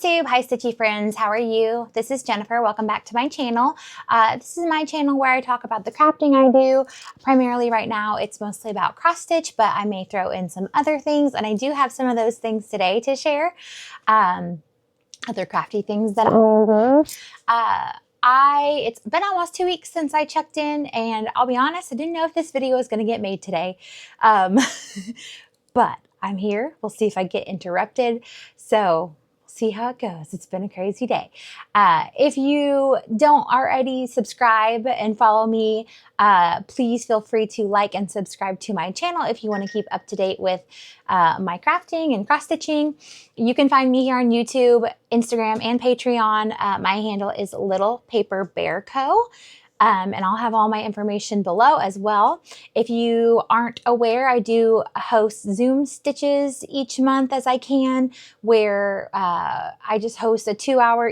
Flosstube. Hi Stitchy friends, how are you? This is Jennifer. Welcome back to my channel. This is my channel where I talk about the crafting I do. Primarily right now it's mostly about cross stitch, but I may throw in some other things, and I do have some of those things today to share. Other crafty things that it's been almost 2 weeks since I checked in, and I'll be honest, I didn't know if this video was going to get made today. But I'm here. We'll see if I get interrupted. So we'll see how it goes. It's been a crazy day. If you don't already subscribe and follow me, please feel free to like and subscribe to my channel if you want to keep up to date with my crafting and cross stitching. You can find me here on YouTube, Instagram, and Patreon. My handle is Little Paper Bear Co. And I'll have all my information below as well. If you aren't aware, I do host Zoom stitches each month as I can, where I just host a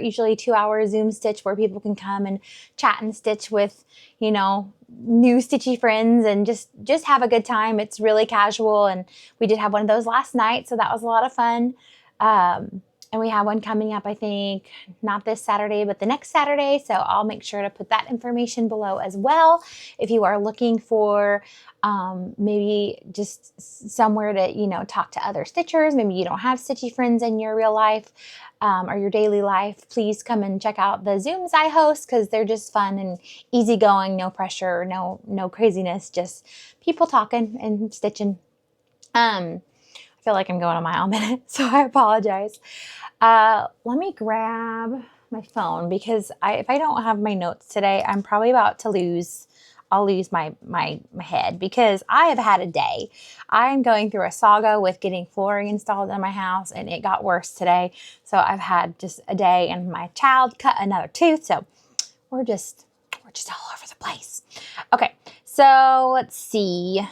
usually 2 hour Zoom stitch where people can come and chat and stitch with, you know, new stitchy friends and just have a good time. It's really casual, and we did have one of those last night, so that was a lot of fun. And we have one coming up, I think, not this Saturday, but the next Saturday. So I'll make sure to put that information below as well. If you are looking for maybe just somewhere to, you know, talk to other stitchers, maybe you don't have stitchy friends in your real life or your daily life, please come and check out the Zooms I host, because they're just fun and easygoing, no pressure, no craziness, just people talking and stitching. I feel like I'm going on my own minute, so I apologize. Let me grab my phone, because if I don't have my notes today, I'm probably about to lose my head, because I have had a day. I'm going through a saga with getting flooring installed in my house, and it got worse today. So I've had just a day, and my child cut another tooth. So we're just all over the place. Okay. So let's see.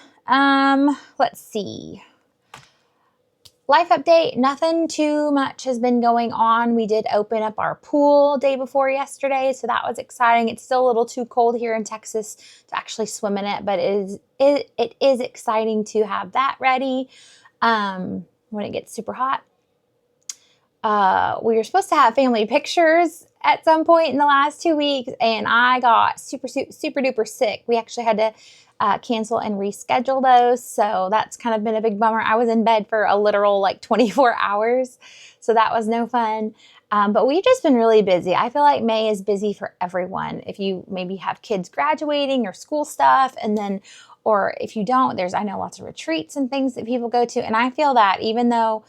Life update, nothing too much has been going on. We did open up our pool day before yesterday, so that was exciting. It's still a little too cold here in Texas to actually swim in it, but it is exciting to have that ready when it gets super hot. We were supposed to have family pictures at some point in the last 2 weeks, and I got super duper sick. We actually had to cancel and reschedule those. So that's kind of been a big bummer. I was in bed for a literal like 24 hours. So that was no fun. But we've just been really busy. I feel like May is busy for everyone. If you maybe have kids graduating or school stuff, and then, or if you don't, I know lots of retreats and things that people go to. And I feel that even though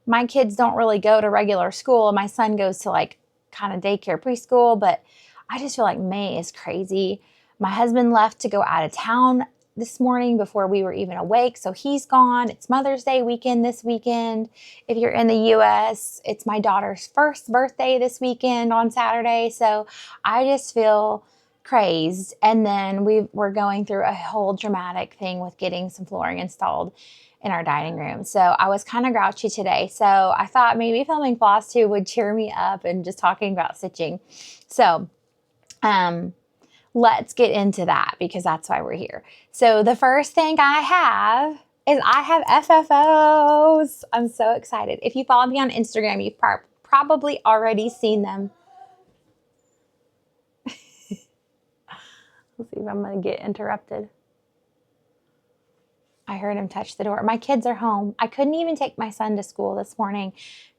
my kids don't really go to regular school, my son goes to like kind of daycare preschool, but I just feel like May is crazy. My husband left to go out of town this morning before we were even awake, so he's gone. It's Mother's Day weekend this weekend. If you're in the US, it's my daughter's first birthday this weekend on Saturday, so I just feel crazed. And then we're going through a whole dramatic thing with getting some flooring installed in our dining room. So I was kind of grouchy today, so I thought maybe filming Flosstube would cheer me up and just talking about stitching. So let's get into that, because that's why we're here. So the first thing I have is FFOs. I'm so excited. If you follow me on Instagram, you've probably already seen them. Let's see if I'm going to get interrupted. I heard him touch the door. My kids are home. I couldn't even take my son to school this morning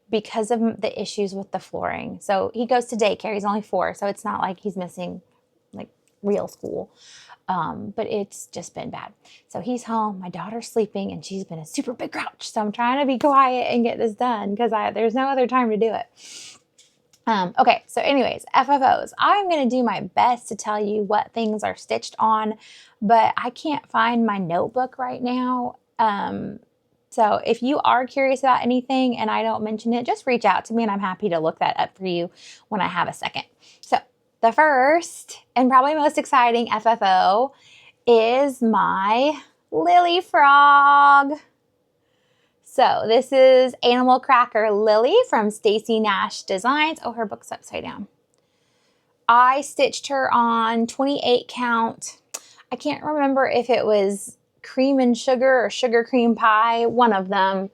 because of the issues with the flooring. So he goes to daycare. He's only 4, so it's not like he's missing like real school, but it's just been bad. So he's home, my daughter's sleeping, and she's been a super big grouch. So I'm trying to be quiet and get this done, because there's no other time to do it. Okay, so anyways, FFOs. I'm going to do my best to tell you what things are stitched on, but I can't find my notebook right now. So if you are curious about anything and I don't mention it, just reach out to me and I'm happy to look that up for you when I have a second. So the first and probably most exciting FFO is my Lily frog. So this is Animal Cracker Lily from Stacy Nash Designs. Oh, her book's upside down. I stitched her on 28 count. I can't remember if it was cream and sugar or sugar cream pie, one of them.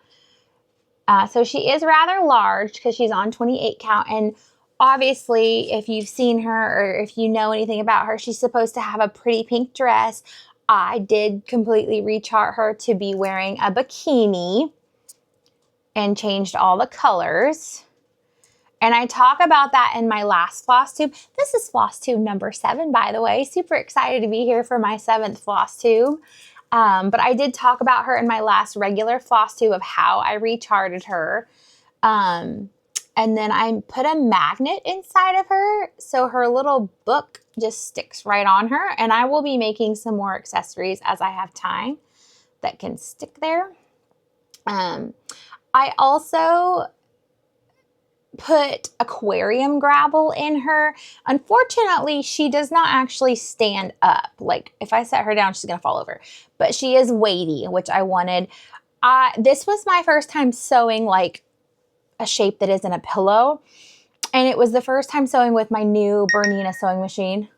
So she is rather large because she's on 28 count. And obviously, if you've seen her or if you know anything about her, she's supposed to have a pretty pink dress. I did completely rechart her to be wearing a bikini and changed all the colors. And I talk about that in my last floss tube. This is floss tube number 7, by the way. Super excited to be here for my 7th floss tube. But I did talk about her in my last regular floss tube of how I recharted her. And then I put a magnet inside of her, so her little book just sticks right on her. And I will be making some more accessories as I have time that can stick there. I also put aquarium gravel in her. Unfortunately, she does not actually stand up. Like if I set her down, she's gonna fall over. But she is weighty, which I wanted. This was my first time sewing like a shape that isn't a pillow. And it was the first time sewing with my new Bernina sewing machine,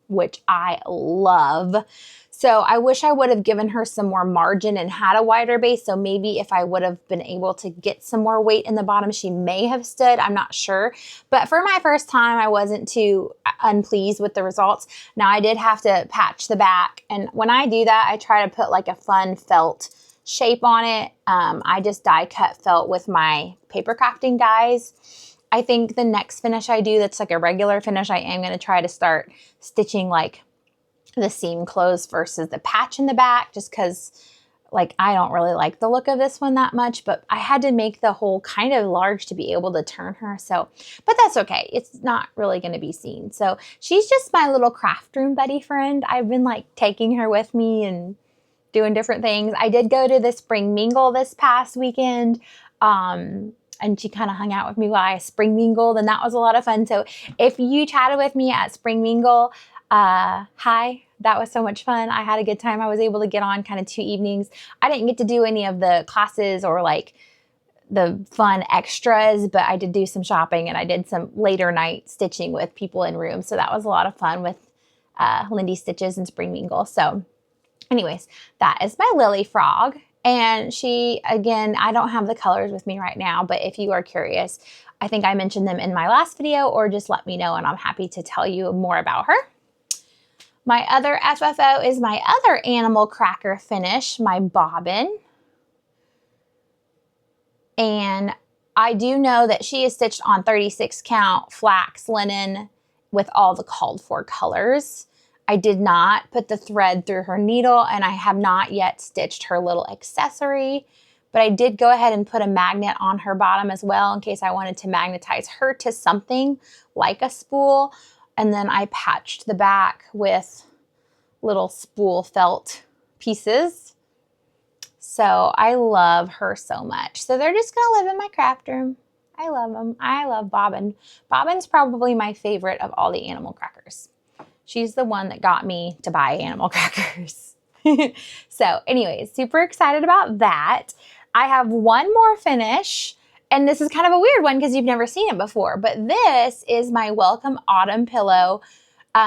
which I love. So I wish I would have given her some more margin and had a wider base. So maybe if I would have been able to get some more weight in the bottom, she may have stood. I'm not sure. But for my first time, I wasn't too unpleased with the results. Now I did have to patch the back. And when I do that, I try to put like a fun felt shape on it. I just die cut felt with my paper crafting dies. I think the next finish I do that's like a regular finish, I am going to try to start stitching like the seam closed versus the patch in the back, just because like I don't really like the look of this one that much, but I had to make the hole kind of large to be able to turn her. So, but that's okay. It's not really going to be seen. So she's just my little craft room buddy friend. I've been like taking her with me and doing different things. I did go to the spring mingle this past weekend. And she kind of hung out with me while I spring mingled, and that was a lot of fun. So if you chatted with me at spring mingle, hi, that was so much fun. I had a good time. I was able to get on kind of 2 evenings. I didn't get to do any of the classes or like the fun extras, but I did do some shopping and I did some later night stitching with people in rooms. So that was a lot of fun with Lindy Stitches and spring mingle. So anyways, that is my Lily Frog. And she, again, I don't have the colors with me right now, but if you are curious, I think I mentioned them in my last video, or just let me know and I'm happy to tell you more about her. My other FFO is my other animal cracker finish, my bobbin. And I do know that she is stitched on 36 count flax linen with all the called for colors. I did not put the thread through her needle, and I have not yet stitched her little accessory, but I did go ahead and put a magnet on her bottom as well in case I wanted to magnetize her to something like a spool. And then I patched the back with little spool felt pieces. So I love her so much. So they're just gonna live in my craft room. I love them. I love Bobbin. Bobbin's probably my favorite of all the animal crackers. She's the one that got me to buy animal crackers. So anyways, super excited about that. I have one more finish, and this is kind of a weird one because you've never seen it before, but this is my Welcome Autumn pillow.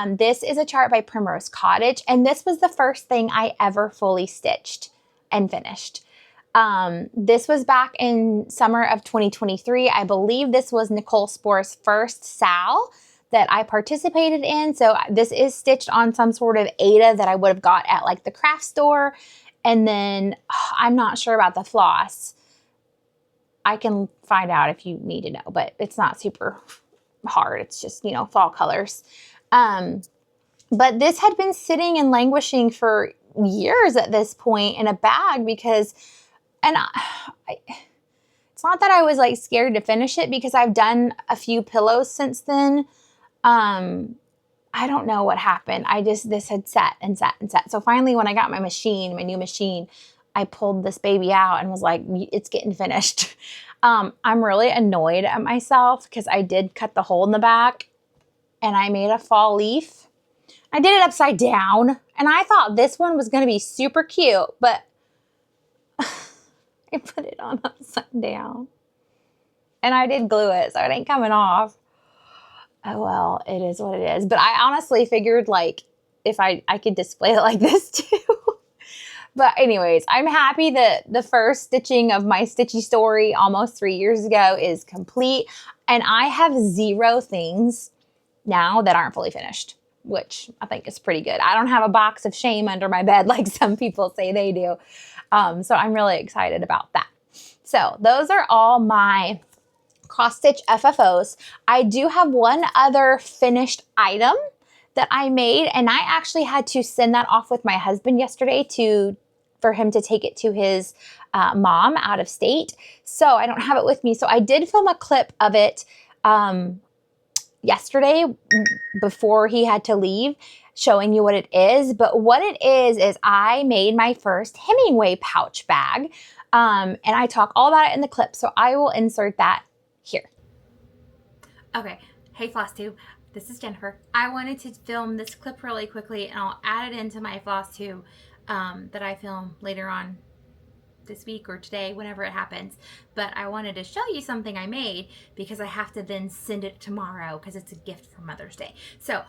This is a chart by Primrose Cottage, and this was the first thing I ever fully stitched and finished. This was back in summer of 2023. I believe this was Nicole Spore's first SAL that I participated in. So this is stitched on some sort of Aida that I would have got at like the craft store. And then I'm not sure about the floss. I can find out if you need to know, but it's not super hard. It's just, you know, fall colors. But this had been sitting and languishing for years at this point in a bag because, and it's not that I was like scared to finish it because I've done a few pillows since then. I don't know what happened. This had sat and sat and sat. So finally, when I got my new machine, I pulled this baby out and was like, it's getting finished. I'm really annoyed at myself because I did cut the hole in the back and I made a fall leaf. I did it upside down and I thought this one was going to be super cute, but I put it on upside down and I did glue it, so it ain't coming off. Oh, well, it is what it is. But I honestly figured like if I could display it like this too. But anyways, I'm happy that the first stitching of my stitchy story almost 3 years ago is complete. And I have 0 things now that aren't fully finished, which I think is pretty good. I don't have a box of shame under my bed like some people say they do. So I'm really excited about that. So those are all my cross stitch FFOs. I do have one other finished item that I made, and I actually had to send that off with my husband yesterday for him to take it to his mom out of state. So I don't have it with me. So I did film a clip of it yesterday before he had to leave, showing you what it is. But what it is I made my first Hemingway pouch bag. And I talk all about it in the clip. So I will insert that here. Okay. Hey, Flosstube. This is Jennifer. I wanted to film this clip really quickly, and I'll add it into my Flosstube that I film later on this week or today, whenever it happens. But I wanted to show you something I made because I have to then send it tomorrow because it's a gift for Mother's Day. So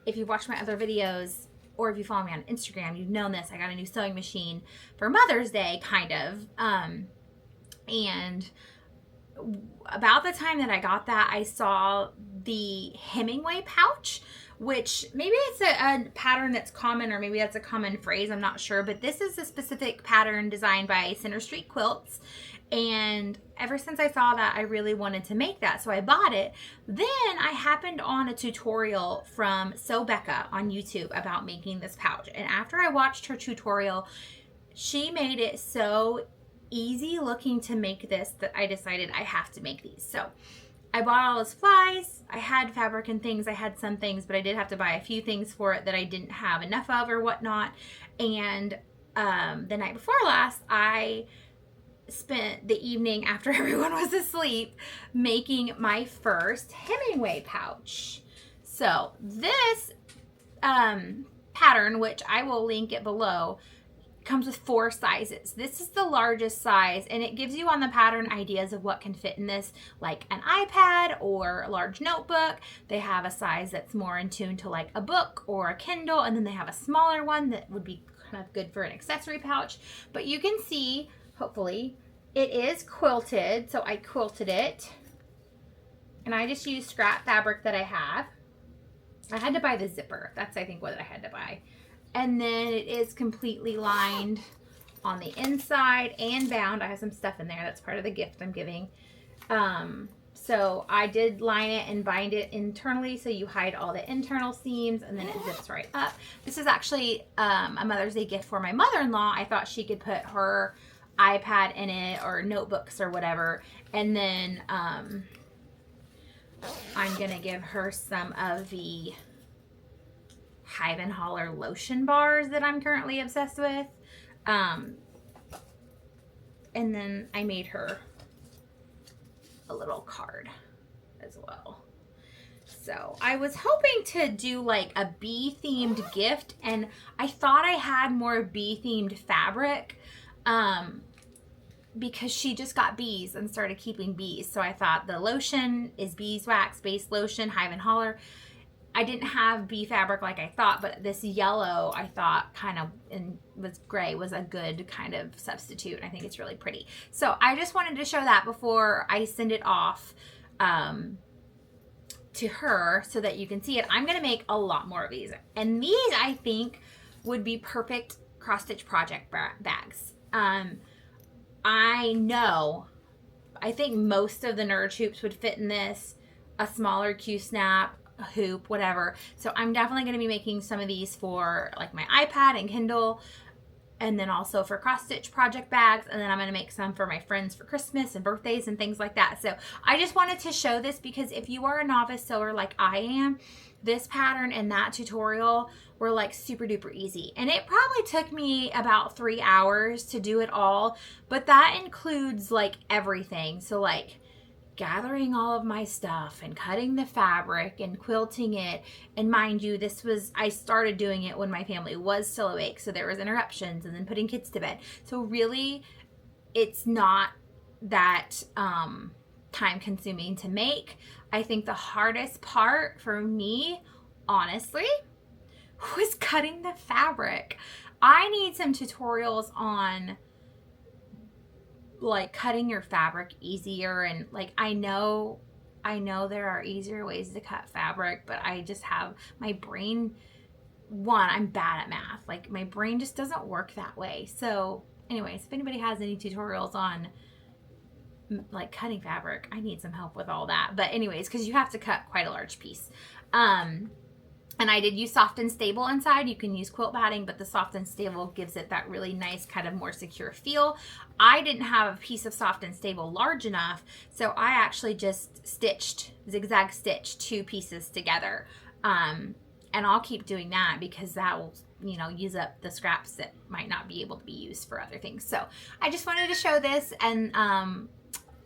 if you've watched my other videos or if you follow me on Instagram, you've known this. I got a new sewing machine for Mother's Day, kind of. And about the time that I got that, I saw the Hemingway pouch, which maybe it's a pattern that's common, or maybe that's a common phrase, I'm not sure, but this is a specific pattern designed by Center Street Quilts, and ever since I saw that, I really wanted to make that, so I bought it. Then I happened on a tutorial from Sew Becca on YouTube about making this pouch, and after I watched her tutorial, she made it so easy looking to make this that I decided I have to make these. So I bought all the supplies. I had fabric and things. I had some things, but I did have to buy a few things for it that I didn't have enough of or whatnot. And the night before last, I spent the evening after everyone was asleep making my first Hemingway pouch. So this pattern, which I will link it below, comes with 4 sizes. This is the largest size, and it gives you on the pattern ideas of what can fit in this, like an iPad or a large notebook. They have a size that's more in tune to like a book or a Kindle, and then they have a smaller one that would be kind of good for an accessory pouch. But you can see, hopefully, it is quilted, so I quilted it, and I just used scrap fabric that I have. I had to buy the zipper. That's, I think, what I had to buy. And then it is completely lined on the inside and bound. I have some stuff in there. That's part of the gift I'm giving. So I did line it and bind it internally, so you hide all the internal seams, and then it zips right up. This is actually a Mother's Day gift for my mother-in-law. I thought she could put her iPad in it or notebooks or whatever. And then I'm going to give her some of the Hive and Holler lotion bars that I'm currently obsessed with. And then I made her a little card as well. So I was hoping to do like a bee themed gift, and I thought I had more bee themed fabric because she just got bees and started keeping bees. So I thought the lotion is beeswax based lotion, Hive and Holler. I didn't have bee fabric like I thought, but this yellow I thought kind of, and was gray, was a good kind of substitute. I think it's really pretty. So I just wanted to show that before I send it off to her so that you can see it. I'm going to make a lot more of these. And these I think would be perfect cross-stitch project bags. I think most of the Nerd hoops would fit in this, a smaller Q-snap, hoop, whatever. So I'm definitely going to be making some of these for like my iPad and Kindle, and then also for cross stitch project bags, and then I'm going to make some for my friends for Christmas and birthdays and things like that. So I just wanted to show this because if you are a novice sewer like I am, this pattern and that tutorial were like super duper easy, and it probably took me about 3 hours to do it all, but that includes like everything. So like gathering all of my stuff and cutting the fabric and quilting it. And mind you, I started doing it when my family was still awake, so there was interruptions, and then putting kids to bed. So really, it's not that time consuming to make. I think the hardest part for me, honestly, was cutting the fabric. I need some tutorials on like cutting your fabric easier, and like I know there are easier ways to cut fabric, but I just have my brain, one, I'm bad at math. Like my brain just doesn't work that way. So anyways, if anybody has any tutorials on like cutting fabric, I need some help with all that. But anyways, because you have to cut quite a large piece. And I did use soft and stable inside. You can use quilt batting, but the soft and stable gives it that really nice kind of more secure feel. I didn't have a piece of soft and stable large enough, so I actually just zigzag stitched 2 pieces together. And I'll keep doing that because that will, you know, use up the scraps that might not be able to be used for other things. So I just wanted to show this, and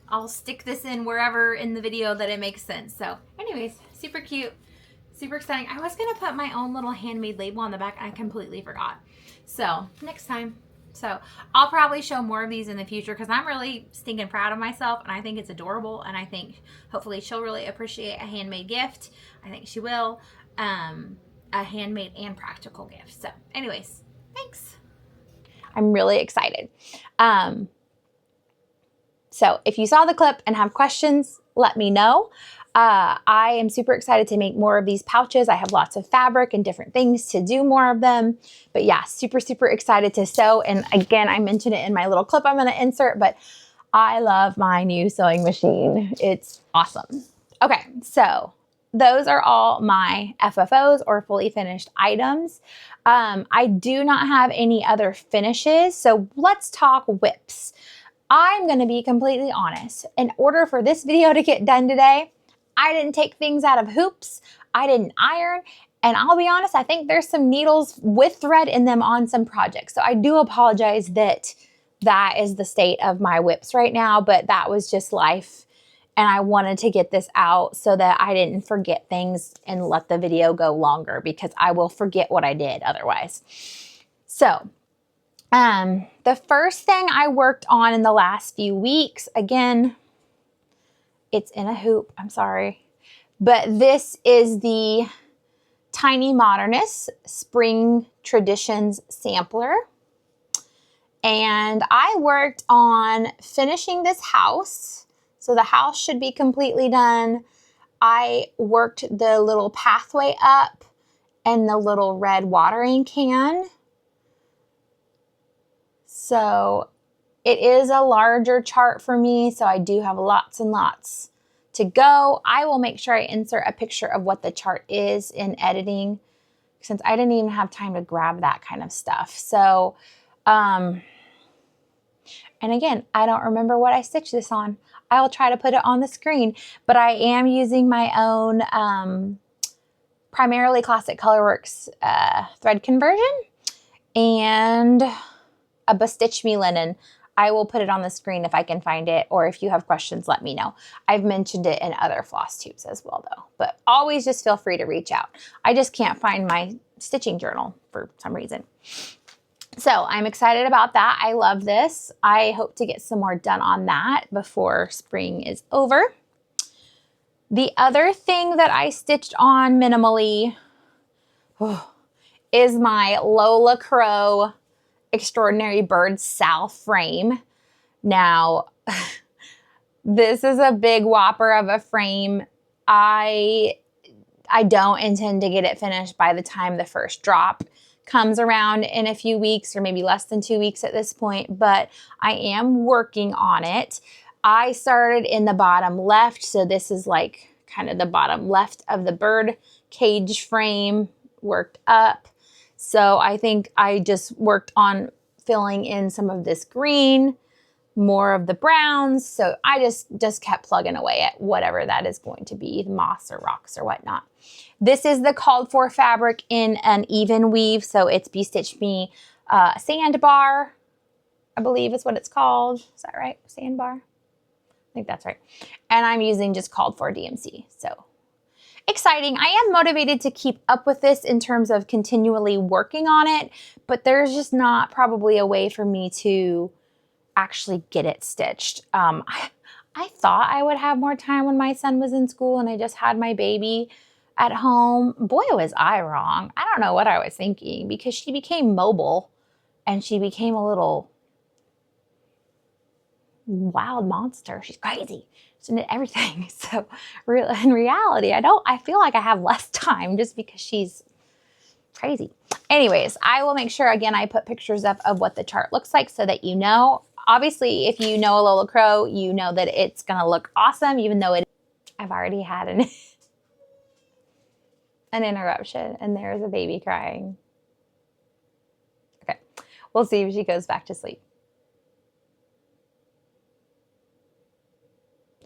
I'll stick this in wherever in the video that it makes sense. So anyways, super cute. Super exciting. I was going to put my own little handmade label on the back, and I completely forgot. So next time. So I'll probably show more of these in the future because I'm really stinking proud of myself, and I think it's adorable, and I think hopefully she'll really appreciate a handmade gift. I think she will. A handmade and practical gift. So anyways, thanks. I'm really excited. So if you saw the clip and have questions, let me know. I am super excited to make more of these pouches. I have lots of fabric and different things to do more of them. But yeah, super, super excited to sew. And again, I mentioned it in my little clip I'm going to insert, but I love my new sewing machine. It's awesome. Okay, so those are all my FFOs, or fully finished items. I do not have any other finishes. So let's talk whips. I'm going to be completely honest. In order for this video to get done today, I didn't take things out of hoops. I didn't iron. And I'll be honest, I think there's some needles with thread in them on some projects. So I do apologize that that is the state of my whips right now, but that was just life. And I wanted to get this out so that I didn't forget things and let the video go longer, because I will forget what I did otherwise. So the first thing I worked on in the last few weeks, again, it's in a hoop, I'm sorry, but this is the Tiny Modernist Spring Traditions Sampler. And I worked on finishing this house. So the house should be completely done. I worked the little pathway up and the little red watering can. So it is a larger chart for me, so I do have lots and lots to go. I will make sure I insert a picture of what the chart is in editing, since I didn't even have time to grab that kind of stuff. So, and again, I don't remember what I stitched this on. I'll try to put it on the screen, but I am using my own primarily Classic Colorworks thread conversion and a Bestitch Me linen. I will put it on the screen if I can find it, or if you have questions, let me know. I've mentioned it in other Flosstubes as well though, but always just feel free to reach out. I just can't find my stitching journal for some reason. So I'm excited about that. I love this. I hope to get some more done on that before spring is over. The other thing that I stitched on minimally is my Lola Crow Extraordinary Bird Sal frame. Now, this is a big whopper of a frame. I don't intend to get it finished by the time the first drop comes around in a few weeks, or maybe less than 2 weeks at this point, but I am working on it. I started in the bottom left, so this is like kind of the bottom left of the bird cage frame, worked up. So I think I just worked on filling in some of this green, more of the browns. So I just kept plugging away at whatever that is going to be, moss or rocks or whatnot. This is the called for fabric in an even weave. So it's Bestitch Me Sandbar, I believe is what it's called. Is that right? Sandbar? I think that's right. And I'm using just called for DMC. So exciting. I am motivated to keep up with this in terms of continually working on it, but there's just not probably a way for me to actually get it stitched. I thought I would have more time when my son was in school and I just had my baby at home. Boy, was I wrong. I don't know what I was thinking, because she became mobile and she became a little wild monster. She's crazy. She did everything. So in reality, I feel like I have less time just because she's crazy. Anyways, I will make sure, again, I put pictures up of what the chart looks like so that you know. Obviously, if you know a Lola Crow, you know that it's going to look awesome, even though I've already had an interruption, and there's a baby crying. Okay, we'll see if she goes back to sleep.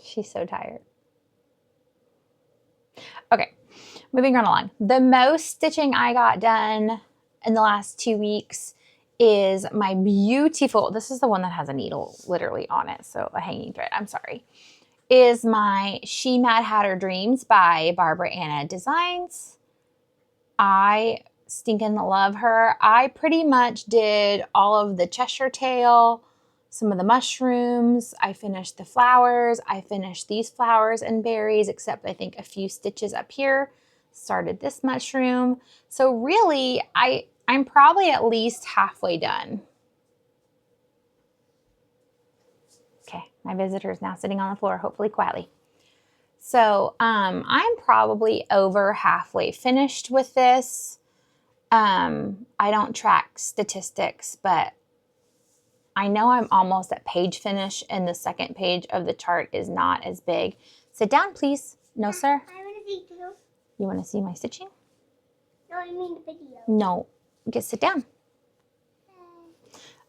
She's so tired. Okay, moving on along. The most stitching I got done in the last 2 weeks is my beautiful, this is the one that has a needle literally on it, so a hanging thread, I'm sorry, is my She Mad Hatter Dreams by Barbara Anna Designs. I stinking love her. I pretty much did all of the Cheshire tail, some of the mushrooms. I finished the flowers. I finished these flowers and berries, except I think a few stitches up here. Started this mushroom. So really, I'm probably at least halfway done. Okay, my visitor is now sitting on the floor, hopefully quietly. So I'm probably over halfway finished with this. I don't track statistics, but I know I'm almost at page finish, and the second page of the chart is not as big. Sit down, please. No, sir. I want to see too. You want to see my stitching? No, I mean the video. No. Just sit down.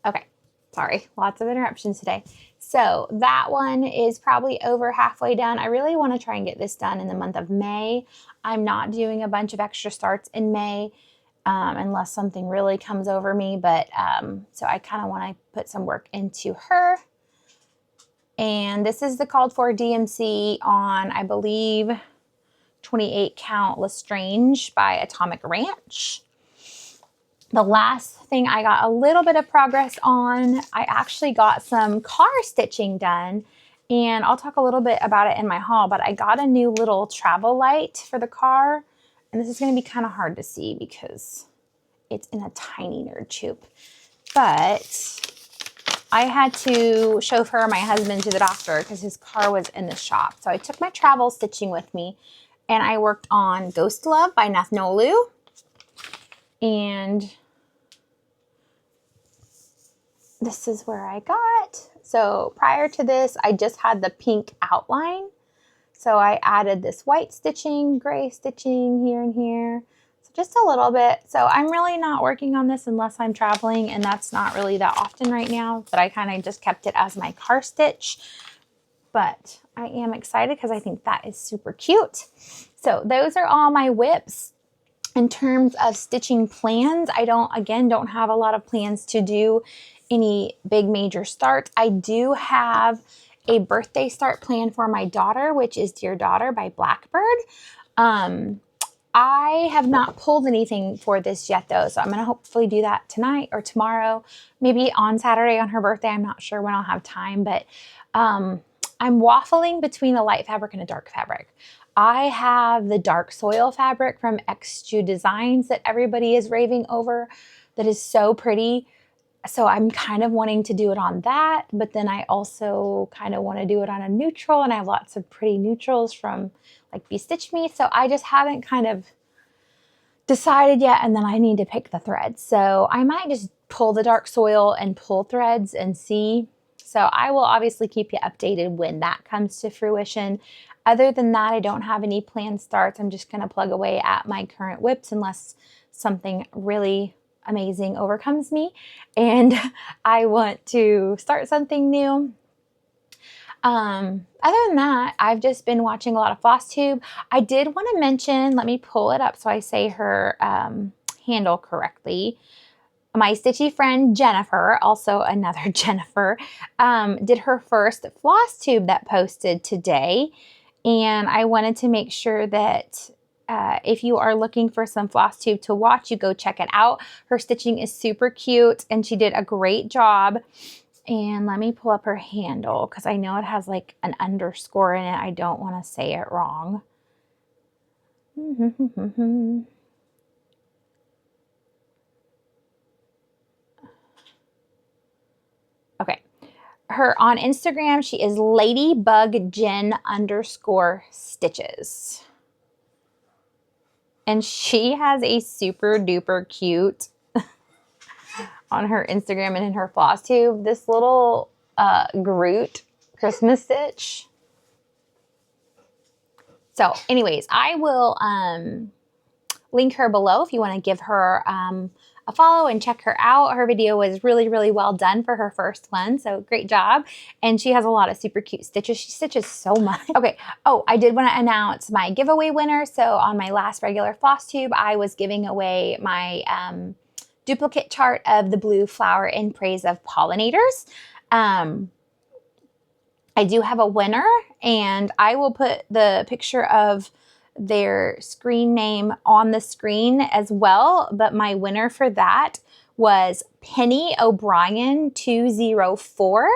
Okay. Sorry. Lots of interruptions today. So that one is probably over halfway done. I really want to try and get this done in the month of May. I'm not doing a bunch of extra starts in May. Unless something really comes over me, but so I kind of want to put some work into her. And this is the called for DMC on, I believe, 28 count Lestrange by Atomic Ranch. The last thing I got a little bit of progress on, I actually got some car stitching done, and I'll talk a little bit about it in my haul, but I got a new little travel light for the car. And this is going to be kind of hard to see because it's in a tiny nerd tube. But I had to chauffeur my husband to the doctor because his car was in the shop. So I took my travel stitching with me, and I worked on Ghost Love by Nathnolu. And this is where I got. So prior to this, I just had the pink outline. So I added this white stitching, gray stitching here and here. So just a little bit. So I'm really not working on this unless I'm traveling, and that's not really that often right now. But I kind of just kept it as my car stitch. But I am excited because I think that is super cute. So those are all my whips. In terms of stitching plans, I don't have a lot of plans to do any big major starts. I do have a birthday start plan for my daughter, which is Dear Daughter by Blackbird. I have not pulled anything for this yet though, so I'm going to hopefully do that tonight or tomorrow, maybe on Saturday on her birthday. I'm not sure when I'll have time, but I'm waffling between a light fabric and a dark fabric. I have the dark soil fabric from XJU Designs that everybody is raving over that is so pretty. So I'm kind of wanting to do it on that, but then I also kind of want to do it on a neutral, and I have lots of pretty neutrals from like Be Stitch Me. So I just haven't kind of decided yet, and then I need to pick the threads. So I might just pull the dark soil and pull threads and see. So I will obviously keep you updated when that comes to fruition. Other than that, I don't have any planned starts. I'm just going to plug away at my current whips unless something really amazing overcomes me and I want to start something new. Other than that, I've just been watching a lot of Flosstube. I did want to mention, let me pull it up so I say her handle correctly. My stitchy friend Jennifer, also another Jennifer, did her first Flosstube that posted today, and I wanted to make sure that if you are looking for some Flosstube to watch, you go check it out. Her stitching is super cute, and she did a great job. And let me pull up her handle because I know it has like an underscore in it. I don't want to say it wrong. her on Instagram, she is ladybugjen_stitches. And she has a super duper cute on her Instagram and in her Flosstube, this little Groot Christmas stitch. So anyways, I will link her below if you want to give her a follow and check her out. Her video was really, really well done for her first one. So great job. And she has a lot of super cute stitches. She stitches so much. Okay. Oh, I did want to announce my giveaway winner. So on my last regular Flosstube, I was giving away my duplicate chart of the blue flower in praise of pollinators. I do have a winner, and I will put the picture of their screen name on the screen as well. But my winner for that was Penny O'Brien 204.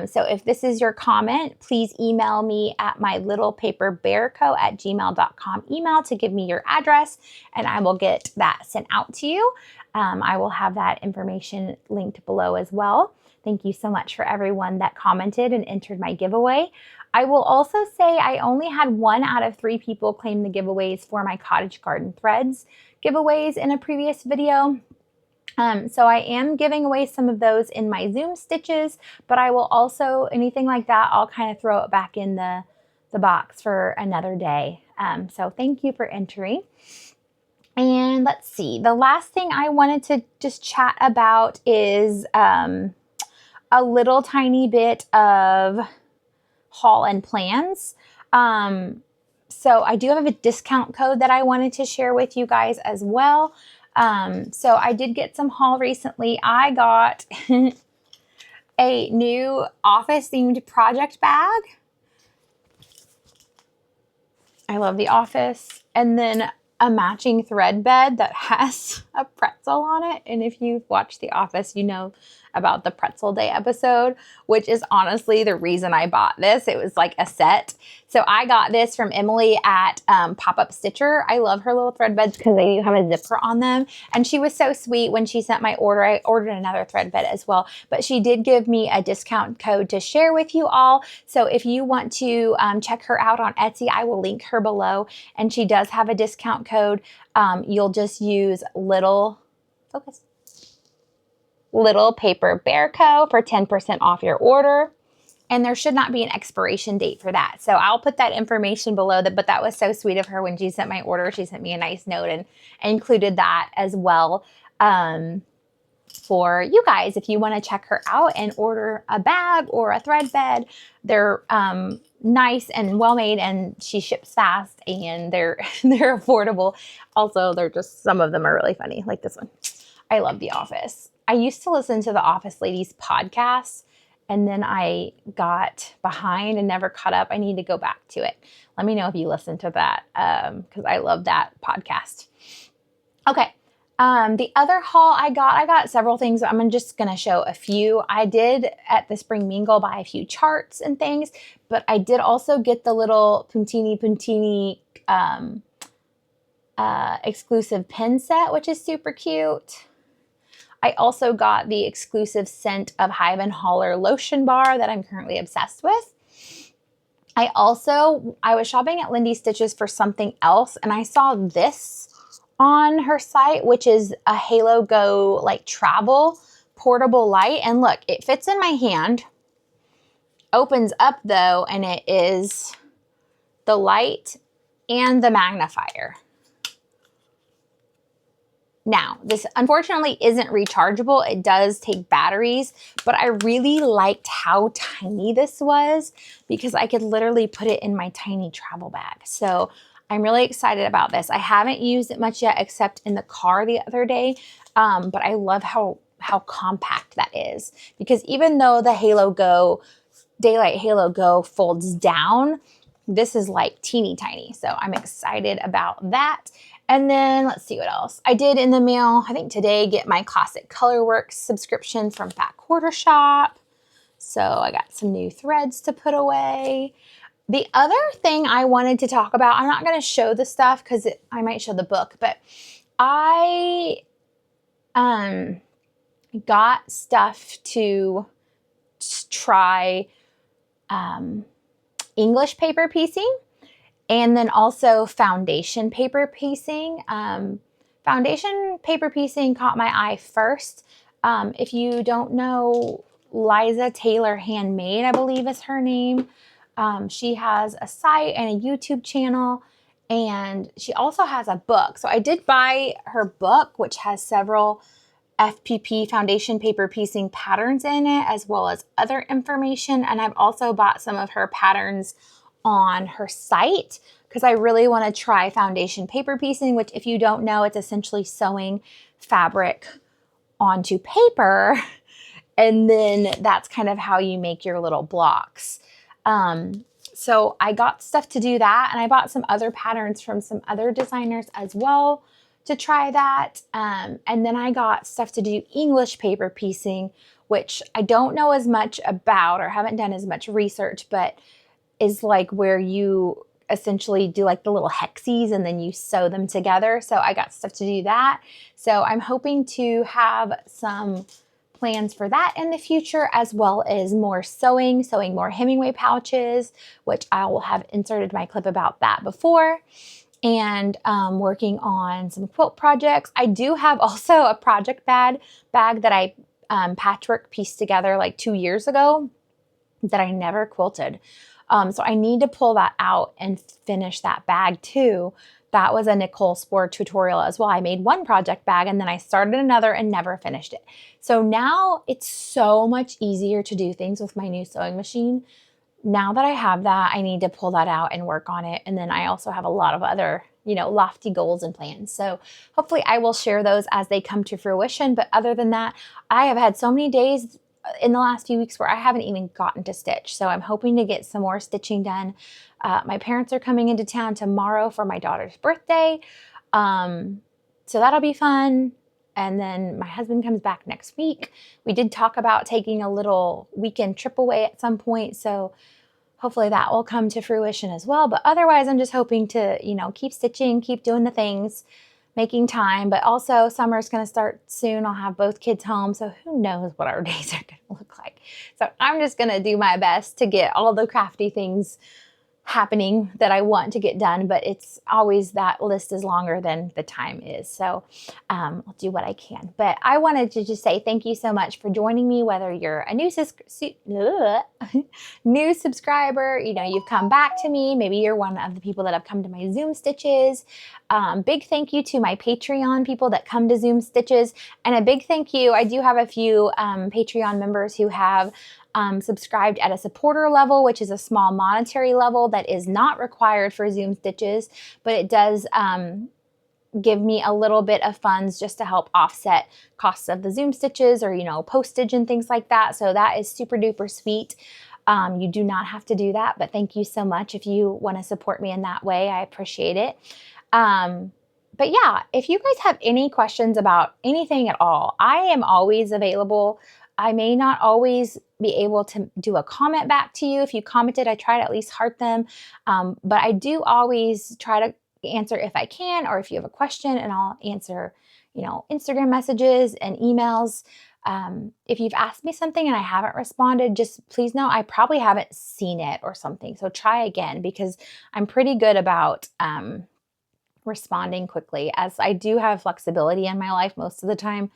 So if this is your comment, please email me at my littlepaperbearco@gmail.com email to give me your address, and I will get that sent out to you. I will have that information linked below as well. Thank you so much for everyone that commented and entered my giveaway. I will also say I only had 1 out of 3 people claim the giveaways for my Cottage Garden Threads giveaways in a previous video. So I am giving away some of those in my Zoom stitches, but I will also, anything like that, I'll kind of throw it back in the box for another day. So thank you for entering. And let's see, the last thing I wanted to just chat about is a little tiny bit of haul and plans. So I do have a discount code that I wanted to share with you guys as well. So I did get some haul recently. I got a new office themed project bag. I love The Office. And then a matching thread bed that has a pretzel on it. And if you've watched The Office, you know about the pretzel day episode, which is honestly the reason I bought this. It was like a set. So I got this from Emily at Pop-Up Stitcher. I love her little thread beds because they have a zipper on them. And she was so sweet when she sent my order. I ordered another thread bed as well, but she did give me a discount code to share with you all. So if you want to check her out on Etsy, I will link her below. And she does have a discount code. You'll just use Little Paper Bear Co. for 10% off your order. And there should not be an expiration date for that. So I'll put that information below. But that was so sweet of her when she sent my order. She sent me a nice note and included that as well for you guys. If you want to check her out and order a bag or a thread bed, they're nice and well made, and she ships fast, and they're affordable. Also, they're just, some of them are really funny, like this one. I love The Office. I used to listen to the Office Ladies podcast, and then I got behind and never caught up. I need to go back to it. Let me know if you listen to that because I love that podcast. Okay. The other haul I got several things. I'm just going to show a few. I did at the Spring Mingle buy a few charts and things, but I did also get the little Puntini exclusive pin set, which is super cute. I also got the exclusive scent of Hive and Holler lotion bar that I'm currently obsessed with. I was shopping at Lindy Stitches for something else, and I saw this on her site, which is a Halo Go like travel portable light. And look, it fits in my hand, opens up though, and it is the light and the magnifier. Now, this unfortunately isn't rechargeable. It does take batteries, but I really liked how tiny this was because I could literally put it in my tiny travel bag. So I'm really excited about this. I haven't used it much yet except in the car the other day, but I love how compact that is, because even though the Halo Go, Daylight Halo Go folds down, this is like teeny tiny. So I'm excited about that. And then let's see what else. I did in the mail, I think today, get my Classic Colorworks subscription from Fat Quarter Shop. So I got some new threads to put away. The other thing I wanted to talk about, I'm not going to show the stuff because I might show the book, but I got stuff to try English paper piecing, and then also foundation paper piecing. Foundation paper piecing caught my eye first. If you don't know, Liza Taylor Handmade, I believe is her name. She has a site and a YouTube channel, and she also has a book. So I did buy her book, which has several FPP foundation paper piecing patterns in it, as well as other information. And I've also bought some of her patterns on her site because I really want to try foundation paper piecing, which, if you don't know, it's essentially sewing fabric onto paper. And then that's kind of how you make your little blocks. So I got stuff to do that, and I bought some other patterns from some other designers as well to try that. And then I got stuff to do English paper piecing, which I don't know as much about or haven't done as much research, but is like where you essentially do like the little hexies and then you sew them together. So I got stuff to do that. So I'm hoping to have some plans for that in the future, as well as more sewing more Hemingway pouches, which I will have inserted my clip about that before, and working on some quilt projects. I do have also a project bag that I patchwork pieced together like 2 years ago that I never quilted. So I need to pull that out and finish that bag too. That was a Nicole Spohr tutorial as well. I made one project bag and then I started another and never finished it. So now it's so much easier to do things with my new sewing machine. Now that I have that, I need to pull that out and work on it. And then I also have a lot of other, lofty goals and plans. So hopefully I will share those as they come to fruition. But other than that, I have had so many days in the last few weeks where I haven't even gotten to stitch. So I'm hoping to get some more stitching done. My parents are coming into town tomorrow for my daughter's birthday. So that'll be fun. And then my husband comes back next week. We did talk about taking a little weekend trip away at some point. So hopefully that will come to fruition as well. But otherwise, I'm just hoping to, keep stitching, keep doing the things, making time. But also summer's going to start soon. I'll have both kids home. So who knows what our days are going to look like. So I'm just going to do my best to get all the crafty things happening that I want to get done, but it's always, that list is longer than the time is. So I'll do what I can. But I wanted to just say thank you so much for joining me, whether you're a new subscriber, you've come back to me, maybe you're one of the people that have come to my Zoom stitches. Big thank you to my Patreon people that come to Zoom stitches, and a big thank you, I do have a few Patreon members who have subscribed at a supporter level, which is a small monetary level that is not required for Zoom stitches, but it does give me a little bit of funds just to help offset costs of the Zoom stitches or, postage and things like that. So that is super duper sweet. You do not have to do that, but thank you so much if you want to support me in that way. I appreciate it. But yeah, if you guys have any questions about anything at all, I am always available. I may not always be able to do a comment back to you. If you commented, I try to at least heart them. But I do always try to answer if I can, or if you have a question, and I'll answer, Instagram messages and emails. If you've asked me something and I haven't responded, just please know I probably haven't seen it or something. So try again, because I'm pretty good about responding quickly, as I do have flexibility in my life most of the time.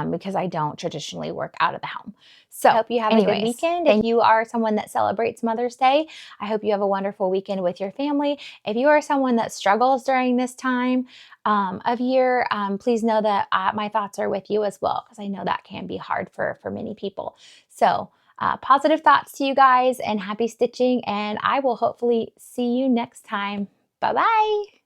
Because I don't traditionally work out of the home. So I hope you have a good weekend. If you are someone that celebrates Mother's Day, I hope you have a wonderful weekend with your family. If you are someone that struggles during this time of year, please know that my thoughts are with you as well, because I know that can be hard for many people. So positive thoughts to you guys, and happy stitching, and I will hopefully see you next time. Bye-bye.